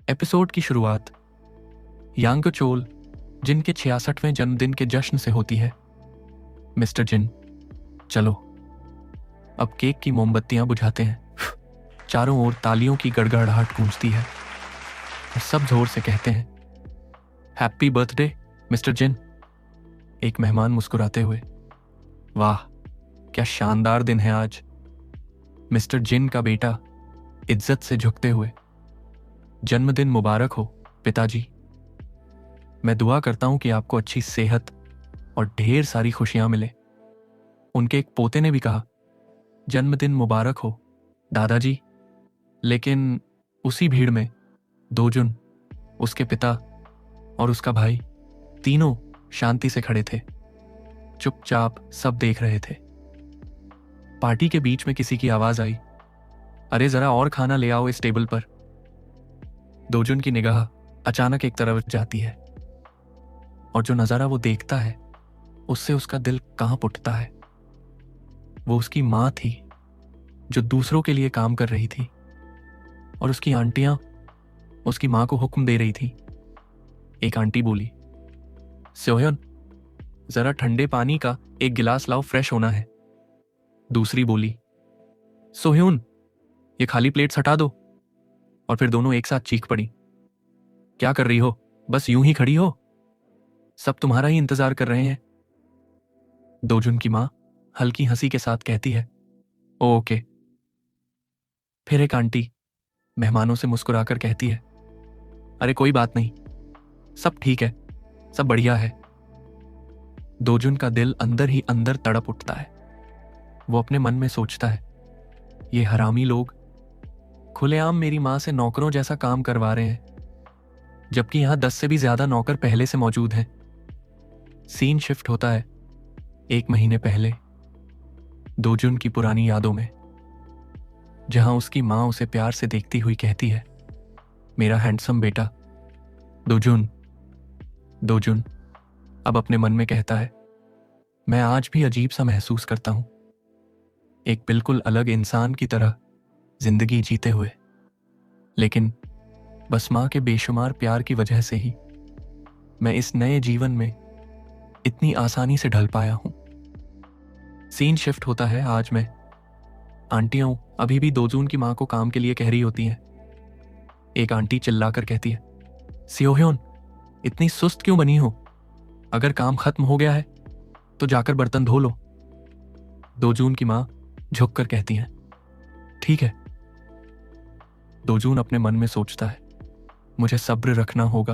Episode की शुरुआत यांग चोल जिन के 66वें जन्मदिन के जश्न से होती है। मिस्टर जिन, चलो अब केक की मोमबत्तियां बुझाते हैं। चारों ओर तालियों की गड़गड़ाहट गूंजती है और सब जोर से कहते हैं हैप्पी बर्थडे मिस्टर जिन। एक मेहमान मुस्कुराते हुए, वाह क्या शानदार दिन है आज। मिस्टर जिन का बेटा इज्जत से झुकते हुए, जन्मदिन मुबारक हो पिताजी। मैं दुआ करता हूं कि आपको अच्छी सेहत और ढेर सारी खुशियां मिले। उनके एक पोते ने भी कहा जन्मदिन मुबारक हो दादाजी। लेकिन उसी भीड़ में दोजुन, उसके पिता और उसका भाई तीनों शांति से खड़े थे, चुपचाप सब देख रहे थे। पार्टी के बीच में किसी की आवाज आई, अरे जरा और खाना ले आओ इस टेबल पर। दोजुन की निगाह अचानक एक तरफ जाती है और जो नजारा वो देखता है उससे उसका दिल कांप उठता है। वो उसकी मां थी जो दूसरों के लिए काम कर रही थी और उसकी आंटियां उसकी मां को हुक्म दे रही थी। एक आंटी बोली, सोहयन जरा ठंडे पानी का एक गिलास लाओ, फ्रेश होना है। दूसरी बोली, सोहयन ये खाली प्लेट्स हटा दो। और फिर दोनों एक साथ चीख पड़ी, क्या कर रही हो, बस यूं ही खड़ी हो, सब तुम्हारा ही इंतजार कर रहे हैं। दोजुन की मां हल्की हंसी के साथ कहती है, ओके। फिर एक आंटी मेहमानों से मुस्कुराकर कहती है, अरे कोई बात नहीं, सब ठीक है, सब बढ़िया है। दोजुन का दिल अंदर ही अंदर तड़प उठता है। वो अपने मन में सोचता है, ये हरामी लोग खुलेआम मेरी मां से नौकरों जैसा काम करवा रहे हैं, जबकि यहां 10 से भी ज्यादा नौकर पहले से मौजूद हैं। सीन शिफ्ट होता है 1 महीने पहले, दोजुन की पुरानी यादों में, जहां उसकी मां उसे प्यार से देखती हुई कहती है, मेरा हैंडसम बेटा। दोजुन दोजुन अब अपने मन में कहता है, मैं आज भी अजीब सा महसूस करता हूं, एक बिल्कुल अलग इंसान की तरह जिंदगी जीते हुए, लेकिन बस मां के बेशुमार प्यार की वजह से ही मैं इस नए जीवन में इतनी आसानी से ढल पाया हूं। सीन शिफ्ट होता है आज में। आंटियां अभी भी दोजुन की मां को काम के लिए कह रही होती हैं। एक आंटी चिल्लाकर कहती है, सियोह्योन इतनी सुस्त क्यों बनी हो, अगर काम खत्म हो गया है तो जाकर बर्तन धो लो। दोजुन की मां झुककर कहती है, ठीक है। दोजुन अपने मन में सोचता है, मुझे सब्र रखना होगा,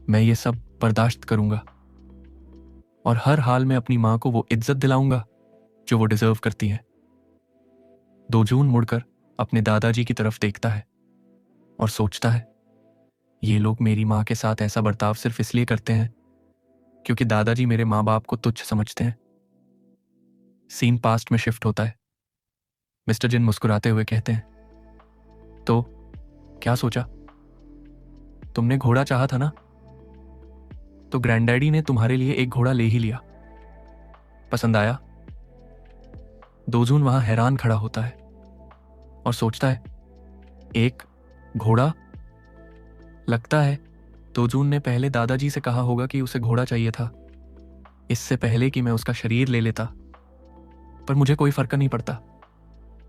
मैं ये सब बर्दाश्त करूंगा और हर हाल में अपनी मां को वो इज्जत दिलाऊंगा जो वो डिजर्व करती है। दोजुन मुड़कर अपने दादाजी की तरफ देखता है और सोचता है, ये लोग मेरी मां के साथ ऐसा बर्ताव सिर्फ इसलिए करते हैं क्योंकि दादाजी मेरे मां बाप को तुच्छ समझते हैं। सीन पास्ट में शिफ्ट होता है। मिस्टर जिन मुस्कुराते हुए कहते हैं, तो क्या सोचा, तुमने घोड़ा चाहा था ना, तो ग्रैंडडैडी ने तुम्हारे लिए एक घोड़ा ले ही लिया। पसंद आया? दोजुन वहां हैरान खड़ा होता है और सोचता है, एक घोड़ा? लगता है दोजुन ने पहले दादाजी से कहा होगा कि उसे घोड़ा चाहिए था, इससे पहले कि मैं उसका शरीर ले लेता। पर मुझे कोई फर्क नहीं पड़ता।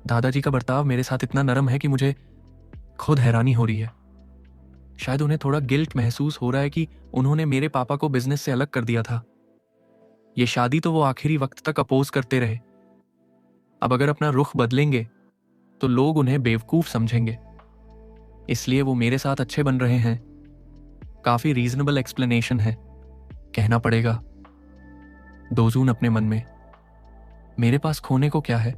दादाजी का बर्ताव मेरे साथ इतना नरम है कि मुझे खुद हैरानी हो रही है। शायद उन्हें थोड़ा गिल्ट महसूस हो रहा है कि उन्होंने मेरे पापा को बिजनेस से अलग कर दिया था। ये शादी तो वो आखिरी वक्त तक अपोज करते रहे। अब अगर अपना रुख बदलेंगे तो लोग उन्हें बेवकूफ समझेंगे, इसलिए वो मेरे साथ अच्छे बन रहे हैं। काफी रीजनेबल एक्सप्लेनेशन है, कहना पड़ेगा। दोजुन अपने मन में, मेरे पास खोने को क्या है,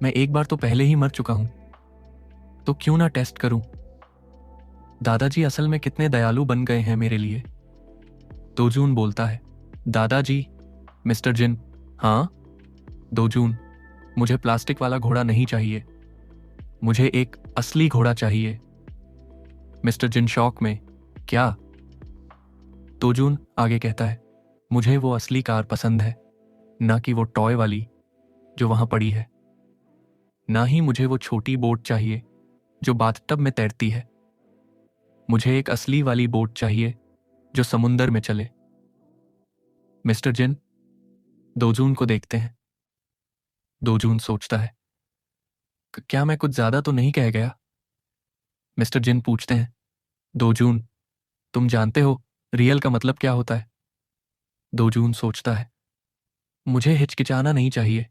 मैं एक बार तो पहले ही मर चुका हूं, तो क्यों ना टेस्ट करूं। दादाजी असल में कितने दयालु बन गए हैं मेरे लिए। दोजुन बोलता है, दादाजी। मिस्टर जिन, हाँ? दोजुन, मुझे प्लास्टिक वाला घोड़ा नहीं चाहिए, मुझे एक असली घोड़ा चाहिए। मिस्टर जिन शॉक में, क्या? दोजुन आगे कहता है, मुझे वो असली कार पसंद है, ना कि वो टॉय वाली जो वहां पड़ी है। ना ही मुझे वो छोटी बोट चाहिए जो बाथटब में तैरती है। मुझे एक असली वाली बोट चाहिए जो समुंदर में चले। मिस्टर जिन दोजून को देखते हैं। दोजून सोचता है, क्या मैं कुछ ज्यादा तो नहीं कह गया? मिस्टर जिन पूछते हैं, दोजून तुम जानते हो रियल का मतलब क्या होता है? दोजून सोचता है, मुझे हिचकिचाना नहीं चाहिए।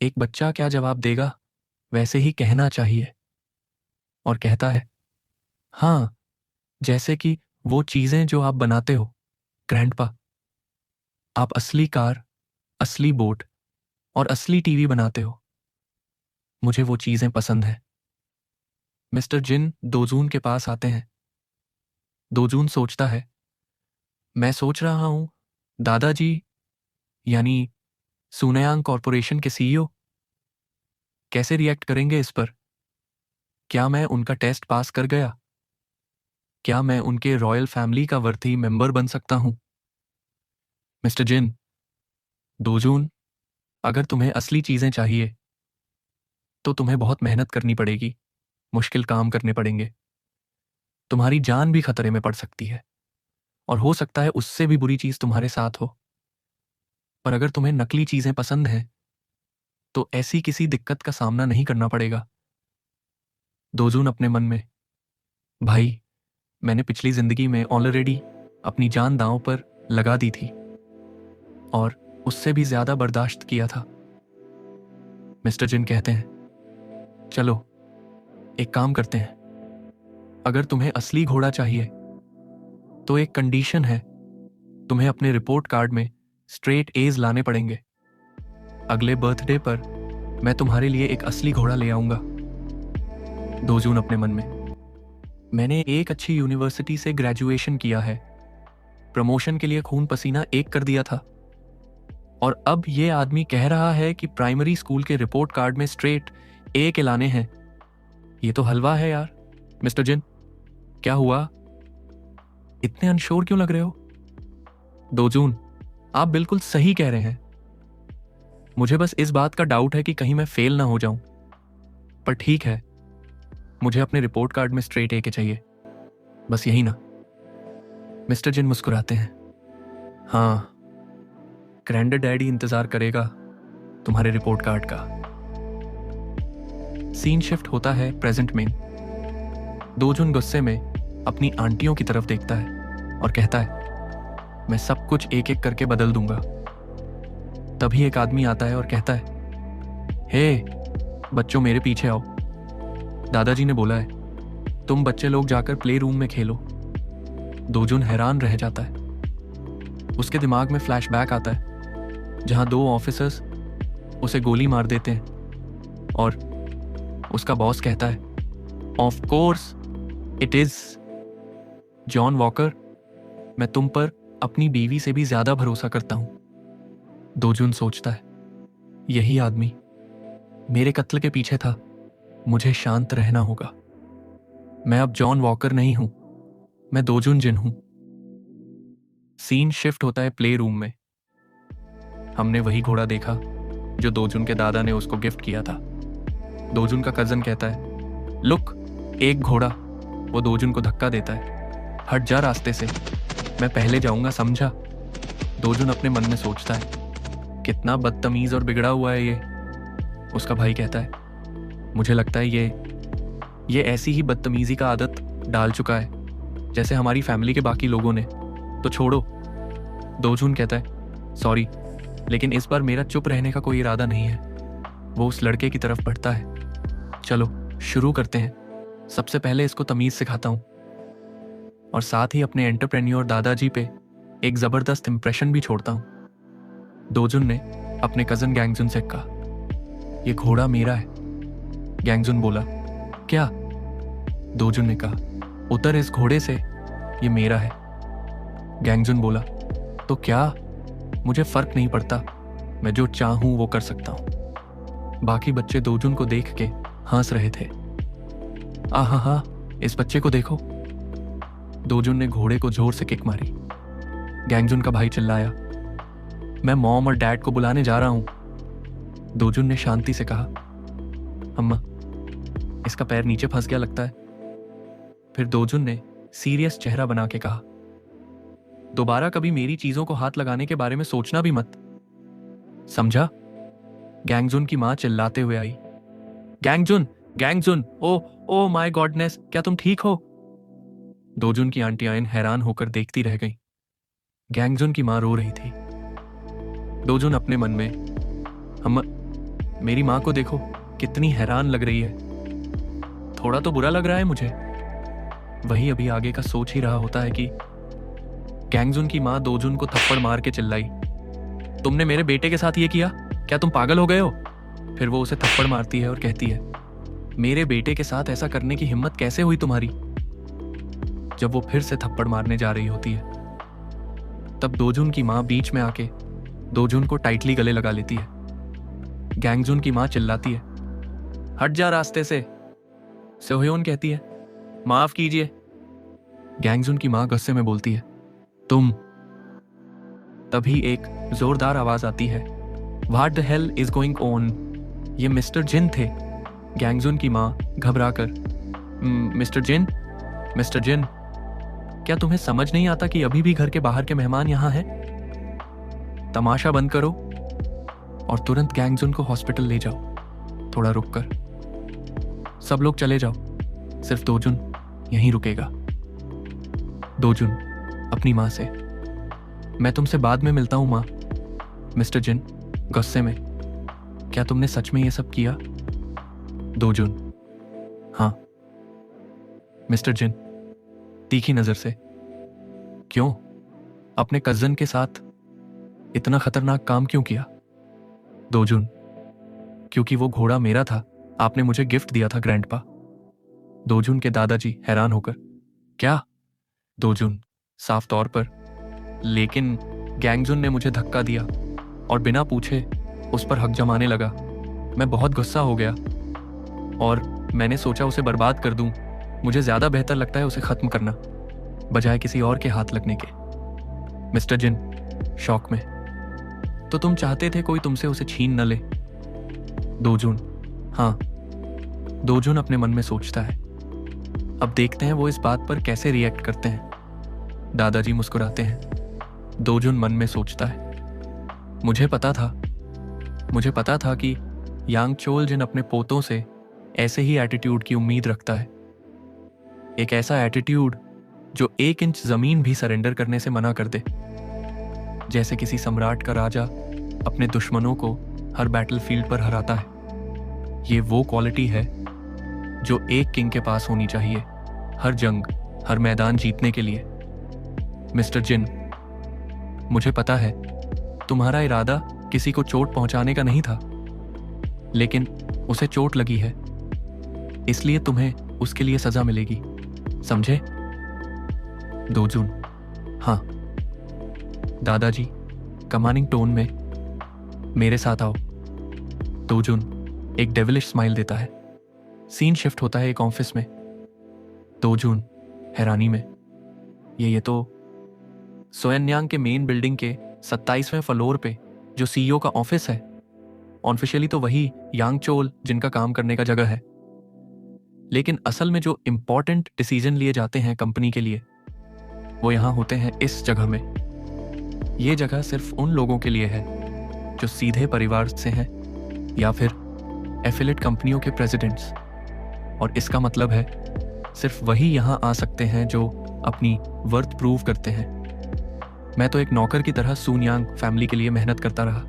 एक बच्चा क्या जवाब देगा वैसे ही कहना चाहिए। और कहता है, हाँ, जैसे कि वो चीजें जो आप बनाते हो ग्रैंडपा। आप असली कार, असली बोट और असली टीवी बनाते हो। मुझे वो चीजें पसंद हैं। मिस्टर जिन दोजून के पास आते हैं। दोजून सोचता है, मैं सोच रहा हूं दादाजी यानी सुनयांग कॉरपोरेशन के सीईओ कैसे रिएक्ट करेंगे इस पर। क्या मैं उनका टेस्ट पास कर गया? क्या मैं उनके रॉयल फैमिली का वर्थी मेंबर बन सकता हूं? मिस्टर जिन, दोजून, अगर तुम्हें असली चीजें चाहिए तो तुम्हें बहुत मेहनत करनी पड़ेगी, मुश्किल काम करने पड़ेंगे। तुम्हारी जान भी खतरे में पड़ सकती है और हो सकता है उससे भी बुरी चीज तुम्हारे साथ हो। पर अगर तुम्हें नकली चीजें पसंद हैं तो ऐसी किसी दिक्कत का सामना नहीं करना पड़ेगा। दोजून अपने मन में, भाई, मैंने पिछली जिंदगी में ऑलरेडी अपनी जान दांव पर लगा दी थी और उससे भी ज्यादा बर्दाश्त किया था। मिस्टर जिन कहते हैं, चलो एक काम करते हैं। अगर तुम्हें असली घोड़ा चाहिए तो एक कंडीशन है, तुम्हें अपने रिपोर्ट कार्ड में स्ट्रेट एज लाने पड़ेंगे। अगले बर्थडे पर मैं तुम्हारे लिए एक असली घोड़ा ले आऊंगा। दोजून अपने मन में, मैंने एक अच्छी यूनिवर्सिटी से ग्रेजुएशन किया है, प्रमोशन के लिए खून पसीना एक कर दिया था, और अब ये आदमी कह रहा है कि प्राइमरी स्कूल के रिपोर्ट कार्ड में स्ट्रेट ए के लाने हैं। ये तो हलवा है यार। मिस्टर जिन, क्या हुआ? इतने अनश्योर क्यों लग रहे हो? दोजून, आप बिल्कुल सही कह रहे हैं। मुझे बस इस बात का डाउट है कि कहीं मैं फेल ना हो जाऊं। पर ठीक है, मुझे अपने रिपोर्ट कार्ड में स्ट्रेट ए के चाहिए, बस यही ना? मिस्टर जिन मुस्कुराते हैं, हाँ, ग्रैंड डैडी इंतजार करेगा तुम्हारे रिपोर्ट कार्ड का। सीन शिफ्ट होता है प्रेजेंट में। दोजून गुस्से में अपनी आंटियों की तरफ देखता है और कहता है, मैं सब कुछ एक एक करके बदल दूंगा। तभी एक आदमी आता है और कहता है, हे बच्चों, मेरे पीछे आओ। दादाजी ने बोला है तुम बच्चे लोग जाकर प्ले रूम में खेलो। दोजून हैरान रह जाता है। उसके दिमाग में फ्लैशबैक आता है जहां दो ऑफिसर्स उसे गोली मार देते हैं और उसका बॉस कहता है, of course it is John walker, मैं तुम पर अपनी बीवी से भी ज्यादा भरोसा करता हूं। दोजून सोचता है, यही आदमी मेरे कत्ल के पीछे था। मुझे शांत रहना होगा। मैं अब जॉन वॉकर नहीं हूं, मैं दोजून जिन हूं। सीन शिफ्ट होता है प्ले रूम में। हमने वही घोड़ा देखा जो दोजून के दादा ने उसको गिफ्ट किया था। दोजून का कजन कहता है, लुक, एक घोड़ा। वो दोजून को धक्का देता है, हट जा रास्ते से, मैं पहले जाऊंगा, समझा? दोजून अपने मन में सोचता है, कितना बदतमीज और बिगड़ा हुआ है ये। उसका भाई कहता है, मुझे लगता है ये ऐसी ही बदतमीजी का आदत डाल चुका है जैसे हमारी फैमिली के बाकी लोगों ने, तो छोड़ो। दोजून कहता है, सॉरी, लेकिन इस बार मेरा चुप रहने का कोई इरादा नहीं है। वो उस लड़के की तरफ बढ़ता है, चलो शुरू करते हैं। सबसे पहले इसको तमीज सिखाता हूं और साथ ही अपने एंटरप्रेन्योर दादाजी पे एक जबरदस्त इंप्रेशन भी छोड़ता हूं। दोजून ने अपने कजन गैंगजुन से कहा, यह घोड़ा मेरा है। गैंगजुन बोला, क्या? दोजून ने कहा, उतर इस घोड़े से, ये मेरा है। गैंगजुन बोला, तो क्या? मुझे फर्क नहीं पड़ता, मैं जो चाहूं वो कर सकता हूं। बाकी बच्चे दोजून को देख के हंस रहे थे। आहा, इस बच्चे को देखो। दोजून ने घोड़े को जोर से किक मारी। गैंगजुन का भाई चिल्लाया, मैं मॉम और डैड को बुलाने जा रहा हूं। दोजून ने शांति से कहा, अम्मा, इसका पैर नीचे फंस गया लगता है। फिर दोजुन ने सीरियस चेहरा बना के कहा, दोबारा कभी मेरी चीजों को हाथ लगाने के बारे में सोचना भी मत, समझा? गैंगजुन की मां चिल्लाते हुए आई। गैंगजुन, गैंगजुन, ओ माय गॉडनेस, क्या तुम ठीक हो? दोजुन की आंटी आयन हैरान होकर देखती रह गई। गैंगजुन की मां रो रही थी। दोजुन अपने मन में, मेरी मां को देखो, कितनी हैरान लग रही है, थोड़ा तो बुरा लग रहा है मुझे। वही अभी आगे का सोच ही रहा होता है कि गैंगजुन की मां दोजुन को थप्पड़ मार के चिल्लाई, तुमने मेरे बेटे के साथ ये किया? क्या तुम पागल हो गए हो? फिर वो उसे थप्पड़ मारती है और कहती है, मेरे बेटे के साथ ऐसा करने की हिम्मत कैसे हुई तुम्हारी? जब वो फिर से थप्पड़ मारने जा रही होती है, तब दोजुन की मां बीच में आके दोजुन को टाइटली गले लगा लेती है। गैंगजुन की मां चिल्लाती है, हट जा रास्ते से। सोहयोन कहती है, माफ कीजिए। गैंगजुन की मां गुस्से में बोलती है, तुम। तभी एक जोरदार आवाज आती है, what the hell is going on? ये मिस्टर जिन थे। गैंगजुन की मां घबराकर, मिस्टर जिन, मिस्टर जिन, क्या तुम्हें समझ नहीं आता कि अभी भी घर के बाहर के मेहमान यहां हैं? तमाशा बंद करो और तुरंत गैंगजुन को हॉस्पिटल ले जाओ। थोड़ा रुक कर सब लोग चले जाओ, सिर्फ दोजुन यहीं रुकेगा। दोजुन अपनी मां से, मैं तुमसे बाद में मिलता हूं मां। मिस्टर जिन गुस्से में, क्या तुमने सच में ये सब किया? दोजुन, हाँ। मिस्टर जिन तीखी नजर से, क्यों? अपने कजन के साथ इतना खतरनाक काम क्यों किया? दोजुन, क्योंकि वो घोड़ा मेरा था, आपने मुझे गिफ्ट दिया था ग्रैंडपा। दोजुन के दादाजी हैरान होकर, क्या? दोजुन साफ तौर पर, लेकिन गैंगजुन ने मुझे धक्का दिया और बिना पूछे उस पर हक जमाने लगा। मैं बहुत गुस्सा हो गया और मैंने सोचा उसे बर्बाद कर दूं। मुझे ज्यादा बेहतर लगता है उसे खत्म करना, बजाय किसी और के हाथ लगने के। मिस्टर जिन शॉक में, तो तुम चाहते थे कोई तुमसे उसे छीन न ले? दोजुन, हाँ। दोजुन अपने मन में सोचता है, अब देखते हैं वो इस बात पर कैसे रिएक्ट करते हैं। दादाजी मुस्कुराते हैं। दोजुन मन में सोचता है, मुझे पता था कि यांगचोल जिन अपने पोतों से ऐसे ही एटीट्यूड की उम्मीद रखता है। एक ऐसा एटीट्यूड जो 1 इंच जमीन भी सरेंडर करने से मना कर दे। जैसे किसी सम्राट का राजा अपने दुश्मनों को हर बैटलफील्ड पर हराता है। ये वो क्वालिटी है जो एक किंग के पास होनी चाहिए, हर जंग, हर मैदान जीतने के लिए। मिस्टर जिन, मुझे पता है तुम्हारा इरादा किसी को चोट पहुंचाने का नहीं था, लेकिन उसे चोट लगी है, इसलिए तुम्हें उसके लिए सजा मिलेगी, समझे? दोजुन, हाँ। दादाजी कमांडिंग टोन में, मेरे साथ आओ। दोजुन एक डेविलिश स्माइल देता है। सीन शिफ्ट होता है एक ऑफिस में। दोजुन हैरानी में, ये तो सोयन्यांग के मेन बिल्डिंग के 27वें फ्लोर पे जो सीईओ का ऑफिस है। ऑफिशियली तो वही यांगचोल जिनका काम करने का जगह है, लेकिन असल में जो इंपॉर्टेंट डिसीजन लिए जाते हैं कंपनी के लिए, वो यहां होते हैं इस जगह में। ये जगह सिर्फ उन लोगों के लिए है जो सीधे परिवार से हैं या फिर एफिलेट कंपनियों के प्रेसिडेंट्स, और इसका मतलब है सिर्फ वही यहां आ सकते हैं जो अपनी वर्थ प्रूव करते हैं। मैं तो एक नौकर की तरह सूनयांग फैमिली के लिए मेहनत करता रहा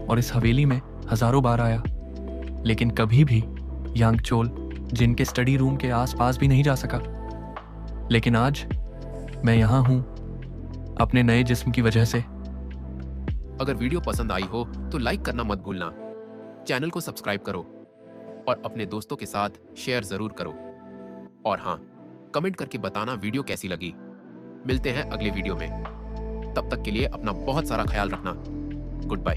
और इस हवेली में हजारों बार आया, लेकिन कभी भी यांगचोल जिनके स्टडी रूम के आसपास भी नहीं जा सका। लेकिन आज मैं यहां हूं अपने नए जिस्म की वजह से। अगर वीडियो पसंद आई हो तो लाइक करना मत भूलना, चैनल को सब्सक्राइब करो और अपने दोस्तों के साथ शेयर जरूर करो। और हाँ, कमेंट करके बताना वीडियो कैसी लगी। मिलते हैं अगले वीडियो में, तब तक के लिए अपना बहुत सारा ख्याल रखना। Good bye.